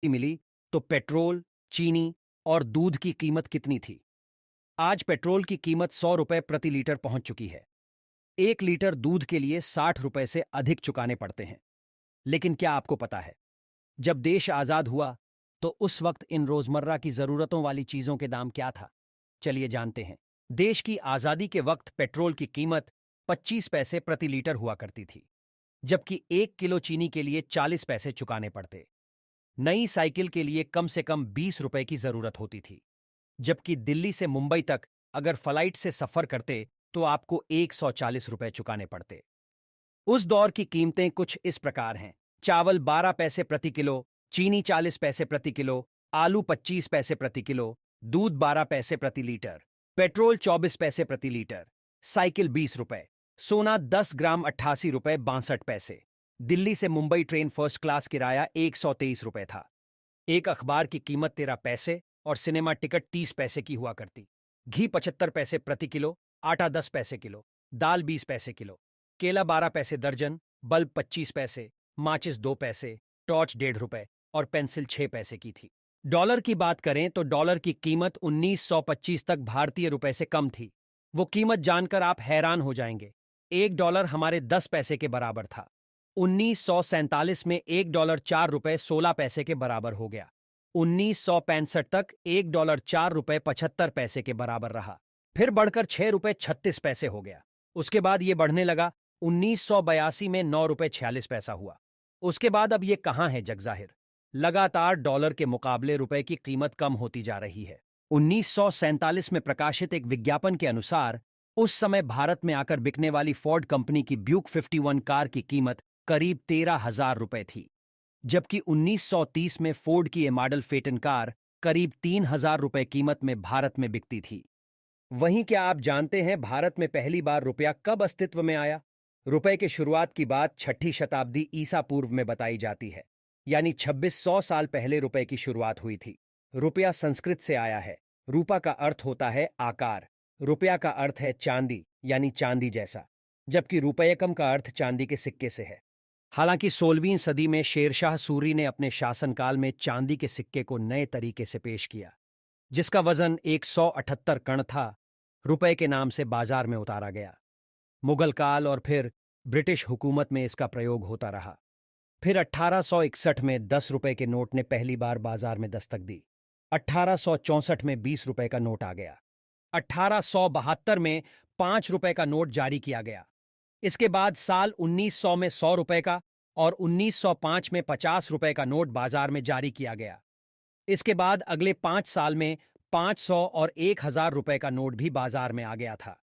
मिली तो पेट्रोल, चीनी और दूध की कीमत कितनी थी? आज पेट्रोल की कीमत 100 रुपए प्रति लीटर पहुंच चुकी है। 1 लीटर दूध के लिए 60 रुपए से अधिक चुकाने पड़ते हैं। लेकिन क्या आपको पता है, जब देश आजाद हुआ तो उस वक्त इन रोजमर्रा की जरूरतों वाली चीजों के दाम क्या था? चलिए जानते हैं। देश की आजादी के वक्त पेट्रोल की कीमत 25 पैसे प्रति लीटर हुआ करती थी, जबकि 1 किलो चीनी के लिए 40 पैसे चुकाने पड़ते। नई साइकिल के लिए कम से कम 20 रुपए की जरूरत होती थी, जबकि दिल्ली से मुंबई तक अगर फ्लाइट से सफर करते तो आपको 140 रुपए चुकाने पड़ते। उस दौर की कीमतें कुछ इस प्रकार हैं। चावल 12 पैसे प्रति किलो, चीनी 40 पैसे प्रति किलो, आलू 25 पैसे प्रति किलो, दूध 12 पैसे प्रति लीटर, पेट्रोल 24 पैसे प्रति लीटर, साइकिल 20 रुपए, सोना 10 ग्राम 88 रुपए 62 पैसे। दिल्ली से मुंबई ट्रेन फर्स्ट क्लास किराया 123 रुपए था। एक अखबार की कीमत 13 पैसे और सिनेमा टिकट 30 पैसे की हुआ करती। घी 75 पैसे प्रति किलो, आटा 10 पैसे किलो, दाल 20 पैसे किलो, केला 12 पैसे दर्जन, बल्ब 25 पैसे, माचिस 2 पैसे, टॉर्च 1.5 रुपए और पेंसिल 6 पैसे की थी। डॉलर की बात करें तो डॉलर की कीमत 1925 तक भारतीय रुपए से कम थी। वो कीमत जानकर आप हैरान हो जाएंगे। $1 हमारे 10 पैसे के बराबर था। 1947 में $1 4 रुपए 16 पैसे के बराबर हो गया। 1965 तक $1 4 रुपए 75 पैसे के बराबर रहा। फिर बढ़कर 6 रुपए 36 पैसे हो गया। उसके बाद ये बढ़ने लगा। 1982 में 9 रुपए 46 पैसा हुआ। उसके बाद अब ये कहाँ है जगजाहिर। लगातार डॉलर के मुकाबले रुपए की कीमत कम होती जा रही है। 1947 में प्रकाशित एक विज्ञापन के अनुसार उस समय भारत में आकर बिकने वाली फोर्ड कंपनी की ब्यूक 51 कार की कीमत करीब 13,000 रुपए थी, जबकि 1930 में फोर्ड की ये मॉडल फेटन कार करीब 3,000 रुपए कीमत में भारत में बिकती थी। वहीं क्या आप जानते हैं भारत में पहली बार रुपया कब अस्तित्व में आया? रुपए के शुरुआत की बात 6ठी शताब्दी ईसा पूर्व में बताई जाती है, यानी 2600 साल पहले रुपए की शुरुआत हुई थी। रुपया संस्कृत से आया है। रूपा का अर्थ होता है आकार, रुपया का अर्थ है चांदी यानी चांदी जैसा, जबकि रुपयकम का अर्थ चांदी के सिक्के से है। हालांकि 16वीं सदी में शेरशाह सूरी ने अपने शासनकाल में चांदी के सिक्के को नए तरीके से पेश किया, जिसका वजन 178 कण था। रुपए के नाम से बाजार में उतारा गया। मुगल काल और फिर ब्रिटिश हुकूमत में इसका प्रयोग होता रहा। फिर 1861 में 10 रुपए के नोट ने पहली बार बाजार में दस्तक दी। 1864 में 20 रुपए का नोट आ गया। 1872 में 5 रुपए का नोट जारी किया गया। इसके बाद साल 1900 में 100 रुपए का और 1905 में 50 रुपए का नोट बाजार में जारी किया गया। इसके बाद अगले 5 साल में 500 और 1,000 रुपए का नोट भी बाजार में आ गया था।